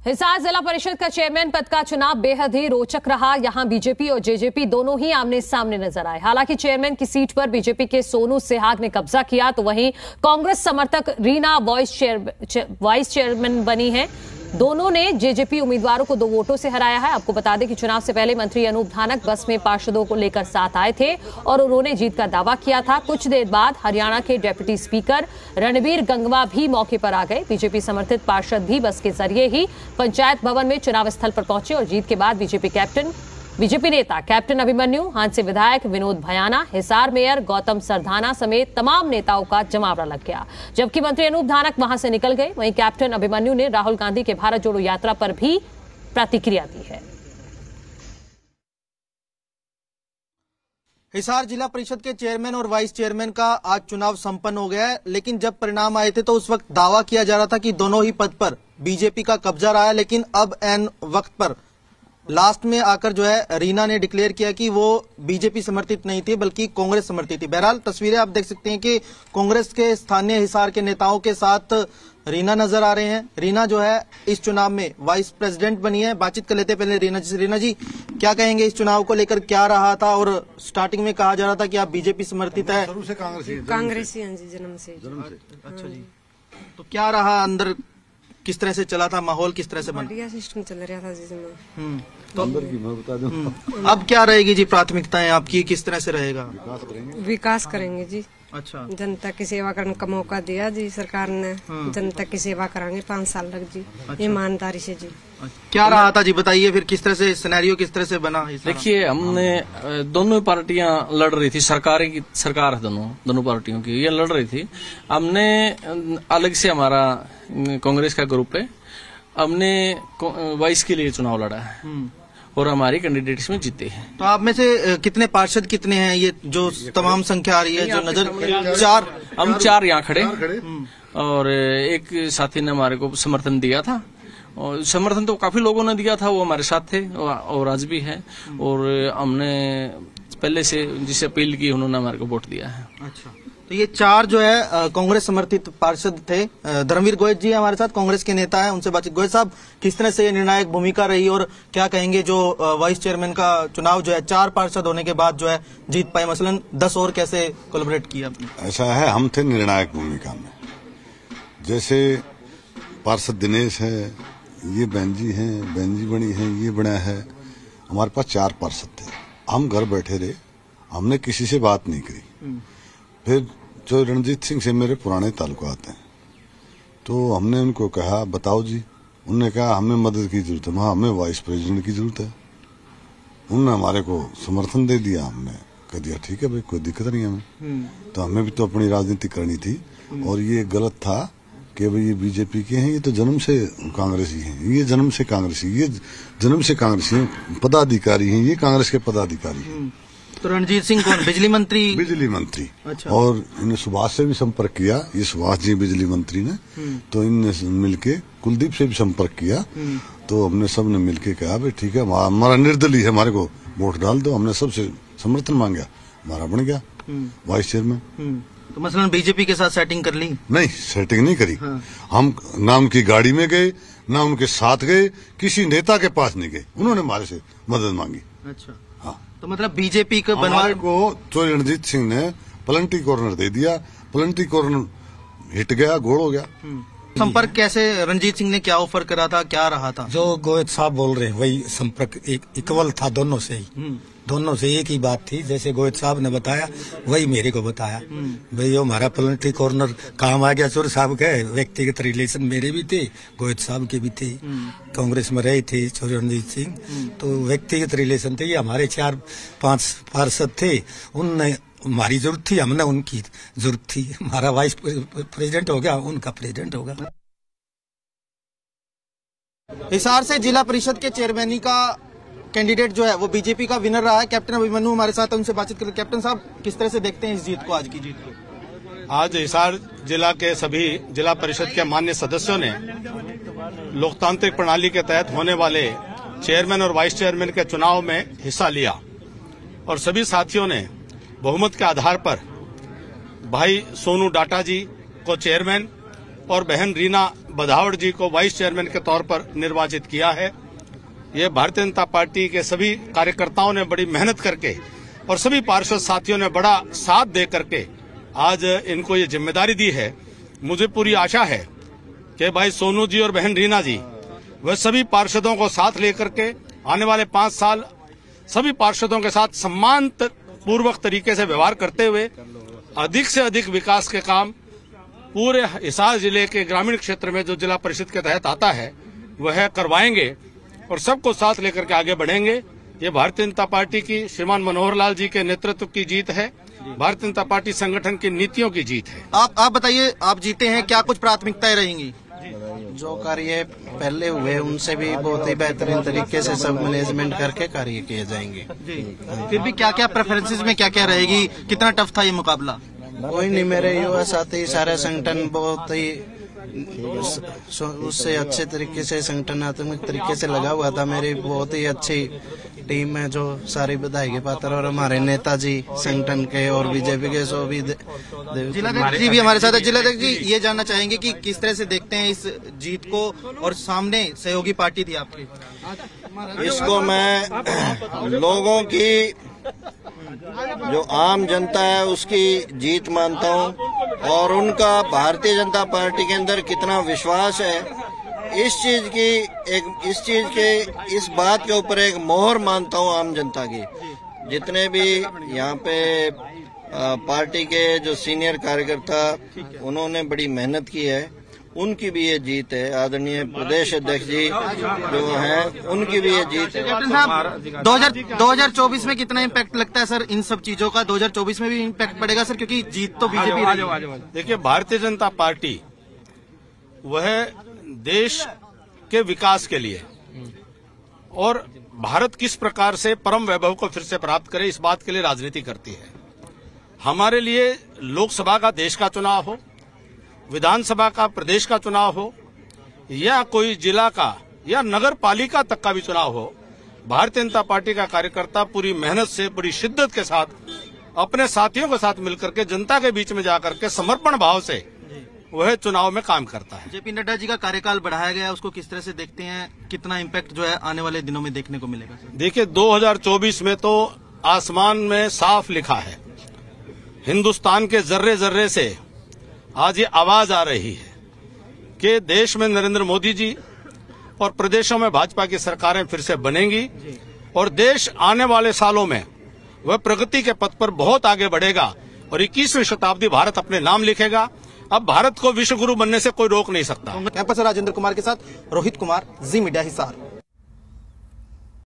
हिसार जिला परिषद का चेयरमैन पद का चुनाव बेहद ही रोचक रहा। यहां बीजेपी और जेजेपी दोनों ही आमने सामने नजर आए। हालांकि चेयरमैन की सीट पर बीजेपी के सोनू सेहाग ने कब्जा किया, तो वहीं कांग्रेस समर्थक रीना वाइस चेयरमैन बनी है। दोनों ने जेजेपी उम्मीदवारों को 2 वोटों से हराया है। आपको बता दें कि चुनाव से पहले मंत्री अनूप धानक बस में पार्षदों को लेकर साथ आए थे और उन्होंने जीत का दावा किया था। कुछ देर बाद हरियाणा के डिप्टी स्पीकर रणबीर गंगवा भी मौके पर आ गए। बीजेपी समर्थित पार्षद भी बस के जरिए ही पंचायत भवन में चुनाव स्थल पर पहुंचे और जीत के बाद बीजेपी नेता कैप्टन अभिमन्यु, हांसी विधायक विनोद भयाना, हिसार मेयर गौतम सरधाना समेत तमाम नेताओं का जमावड़ा लग गया। जबकि मंत्री अनूप धानक वहां से निकल गए, वहीं कैप्टन अभिमन्यु ने राहुल गांधी के भारत जोड़ो यात्रा पर भी प्रतिक्रिया दी है। हिसार जिला परिषद के चेयरमैन और वाइस चेयरमैन का आज चुनाव संपन्न हो गया है, लेकिन जब परिणाम आए थे तो उस वक्त दावा किया जा रहा था कि दोनों ही पद पर बीजेपी का कब्जा रहा है। लेकिन अब एन वक्त पर लास्ट में आकर जो है रीना ने डिक्लेयर किया कि वो बीजेपी समर्थित नहीं थी बल्कि कांग्रेस समर्थित थी। बहरहाल तस्वीरें आप देख सकते हैं कि कांग्रेस के स्थानीय हिसार के नेताओं के साथ रीना नजर आ रहे हैं। रीना जो है इस चुनाव में वाइस प्रेसिडेंट बनी है। बातचीत कर लेते हैं पहले रीना जी से। रीना जी, क्या कहेंगे इस चुनाव को लेकर? क्या रहा था और स्टार्टिंग में कहा जा रहा था कि आप बीजेपी समर्थित है? कांग्रेसी हैं जी, जन्म से। अच्छा जी, तो क्या रहा अंदर, किस तरह से चला था माहौल, किस तरह से बना? बढ़िया सिस्टम चल रहा था जी। तो अंदर की मैं बता दूं, अब क्या रहेगी जी प्राथमिकताएं आपकी, किस तरह से रहेगा? विकास करेंगे जी। अच्छा, जनता की सेवा करने का मौका दिया जी सरकार ने। जनता की सेवा कराएंगे 5 साल तक जी। अच्छा। ईमानदारी से जी। क्या रहा था जी, बताइए फिर किस तरह से सिनेरियो किस तरह से बना? देखिए, हमने दोनों पार्टियां लड़ रही थी, सरकार है दोनों पार्टियों की, ये लड़ रही थी। हमने अलग से, हमारा कांग्रेस का ग्रुप है, हमने वाइस के लिए चुनाव लड़ा है और हमारे कैंडिडेट्स में जीते हैं। तो आप में से कितने पार्षद कितने हैं? ये जो तमाम संख्या आ रही है जो नजर 4, हम 4 यहाँ खड़े और एक साथी ने हमारे को समर्थन दिया था और समर्थन तो काफी लोगों ने दिया था, वो हमारे साथ थे और आज भी है। और हमने पहले से जिसे अपील की उन्होंने हमारे को वोट दिया है। अच्छा, तो ये 4 जो है कांग्रेस समर्थित पार्षद थे। धर्मवीर गोयत जी हमारे साथ, कांग्रेस के नेता हैं, उनसे बातचीत। गोयत साहब, किस तरह से ये निर्णायक भूमिका रही और क्या कहेंगे जो वाइस चेयरमैन का चुनाव जो है 4 पार्षद होने के बाद जो है जीत पाए, मसलन 10 और कैसे कोलैबोरेट किया आपने? ऐसा है, हम थे निर्णायक भूमिका में। जैसे पार्षद दिनेश है, ये बहन जी बनी है, ये बना है। हमारे पास 4 पार्षद थे, हम घर बैठे रहे, हमने किसी से बात नहीं करी। फिर जो रणजीत सिंह से मेरे पुराने ताल्लुकात हैं, तो हमने उनको कहा बताओ जी। उन्होंने कहा हमें मदद की जरूरत है, हमें वाइस प्रेसिडेंट की जरूरत है। उन्होंने हमारे को समर्थन दे दिया। हमने कह दिया ठीक है भाई, कोई दिक्कत नहीं हमें। तो हमें भी तो अपनी राजनीति करनी थी और ये गलत था कि भाई ये बीजेपी के हैं, ये तो जन्म से कांग्रेसी हैं, ये जन्म से कांग्रेसी पदाधिकारी हैं, ये कांग्रेस के पदाधिकारी हैं। तो रणजीत सिंह कौन? बिजली मंत्री। अच्छा। और इन्हें सुभाष से भी संपर्क किया, ये सुभाष जी बिजली मंत्री ने, तो इनने मिलके कुलदीप से भी संपर्क किया। तो हमने सब ने मिलके कहा भाई ठीक है, हमारा निर्दलीय है, हमारे को वोट डाल दो। हमने सबसे समर्थन मांगा, हमारा बन गया वाइस चेयरमैन। तो मसलन बीजेपी के साथ सेटिंग कर ली? नहीं, सेटिंग नहीं करी। हम ना उनकी गाड़ी में गए, ना उनके साथ गए, किसी नेता के पास नहीं गए, उन्होंने हमारे से मदद मांगी। अच्छा, तो मतलब बीजेपी को हमारे को तो रणजीत सिंह ने पलंटी कॉर्नर दे दिया, पलंटी कॉर्नर हिट गया, गोल हो गया। संपर्क कैसे रणजीत सिंह ने क्या ऑफर करा था, क्या रहा था? जो गोयत साहब बोल रहे हैं वही संपर्क इक्वल था, दोनों से ही, दोनों से एक ही बात थी। जैसे गोयत साहब ने बताया वही मेरे को बताया। भाई हमारा पलंटी कॉर्नर काम आ गया। चोर साहब के व्यक्तिगत रिलेशन मेरे भी थे, गोयत साहब के भी थे, कांग्रेस में रहे थे चोर रणजीत सिंह, तो व्यक्तिगत रिलेशन थे। हमारे 4-5 पार्षद थे, उनने हमारी जरूरत थी, हमने उनकी जरूरत थी। हमारा वाइस प्रेसिडेंट हो गया, उनका प्रेसिडेंट होगा। हिसार से जिला परिषद के चेयरमैनी का कैंडिडेट जो है वो बीजेपी का विनर रहा है। कैप्टन अभिमन्यु हमारे साथ है, उनसे बातचीत करें। कैप्टन साहब, किस तरह से देखते हैं इस जीत को, आज की जीत को? आज हिसार जिला के सभी जिला परिषद के मान्य सदस्यों ने लोकतांत्रिक प्रणाली के तहत होने वाले चेयरमैन और वाइस चेयरमैन के चुनाव में हिस्सा लिया और सभी साथियों ने बहुमत के आधार पर भाई सोनू डाटा जी को चेयरमैन और बहन रीना बधावड़ जी को वाइस चेयरमैन के तौर पर निर्वाचित किया है। ये भारतीय जनता पार्टी के सभी कार्यकर्ताओं ने बड़ी मेहनत करके और सभी पार्षद साथियों ने बड़ा साथ दे करके आज इनको ये जिम्मेदारी दी है। मुझे पूरी आशा है कि भाई सोनू जी और बहन रीना जी वह सभी पार्षदों को साथ लेकर के आने वाले 5 साल सभी पार्षदों के साथ सम्मान पूर्वक तरीके से व्यवहार करते हुए अधिक से अधिक विकास के काम पूरे हिसार जिले के ग्रामीण क्षेत्र में जो जिला परिषद के तहत आता है वह करवाएंगे और सबको साथ लेकर के आगे बढ़ेंगे। ये भारतीय जनता पार्टी की श्रीमान मनोहर लाल जी के नेतृत्व की जीत है, भारतीय जनता पार्टी संगठन की नीतियों की जीत है। आप बताइए, आप जीते हैं, क्या कुछ प्राथमिकताएं रहेंगी? जो कार्य पहले हुए उनसे भी बहुत ही बेहतरीन तरीके से सब मैनेजमेंट करके कार्य किए जाएंगे। फिर भी क्या क्या प्रेफरेंसेस में क्या क्या रहेगी? कितना टफ था ये मुकाबला? कोई नहीं, मेरे युवा साथी सारे संगठन बहुत ही उससे अच्छे तरीके से संगठनात्मक तरीके से लगा हुआ था। मेरी बहुत ही अच्छी टीम है जो सारी बधाई के पात्र, और हमारे नेताजी संगठन के और बीजेपी के सो भी जिलाध्यक्ष जी भी हमारे साथ है। जिलाध्यक्ष जी, ये जानना चाहेंगे कि किस तरह से देखते हैं इस जीत को, और सामने सहयोगी पार्टी थी आपकी। इसको मैं लोगों की जो आम जनता है उसकी जीत मानता हूँ, और उनका भारतीय जनता पार्टी के अंदर कितना विश्वास है इस बात के ऊपर एक मोहर मानता हूँ आम जनता की। जितने भी यहाँ पे पार्टी के जो सीनियर कार्यकर्ता उन्होंने बड़ी मेहनत की है, उनकी भी ये जीत है। आदरणीय प्रदेश अध्यक्ष जी जो हैं उनकी भी ये जीत है। कैप्टन साहब, 2024 में कितना इम्पैक्ट लगता है सर इन सब चीजों का? 2024 में भी इम्पैक्ट पड़ेगा सर, क्योंकि जीत तो बीजेपी। देखिए, भारतीय जनता पार्टी वह देश के विकास के लिए और भारत किस प्रकार से परम वैभव को फिर से प्राप्त करे, इस बात के लिए राजनीति करती है। हमारे लिए लोकसभा का देश का चुनाव हो, विधानसभा का प्रदेश का चुनाव हो, या कोई जिला का या नगर पालिका तक का भी चुनाव हो, भारतीय जनता पार्टी का कार्यकर्ता पूरी मेहनत से, बड़ी शिद्दत के साथ अपने साथियों के साथ मिलकर के जनता के बीच में जाकर के समर्पण भाव से वह चुनाव में काम करता है। जेपी नड्डा जी का कार्यकाल बढ़ाया गया, उसको किस तरह से देखते हैं? कितना इम्पैक्ट जो है आने वाले दिनों में देखने को मिलेगा? देखिए, 2024 में तो आसमान में साफ लिखा है, हिंदुस्तान के जर्रे जर्रे से आज ये आवाज आ रही है कि देश में नरेंद्र मोदी जी और प्रदेशों में भाजपा की सरकारें फिर से बनेंगी और देश आने वाले सालों में वह प्रगति के पथ पर बहुत आगे बढ़ेगा और 21वीं शताब्दी भारत अपने नाम लिखेगा। अब भारत को विश्व गुरु बनने से कोई रोक नहीं सकता। कैंपस राजेंद्र कुमार के साथ रोहित कुमार, जी मीडिया हिसार।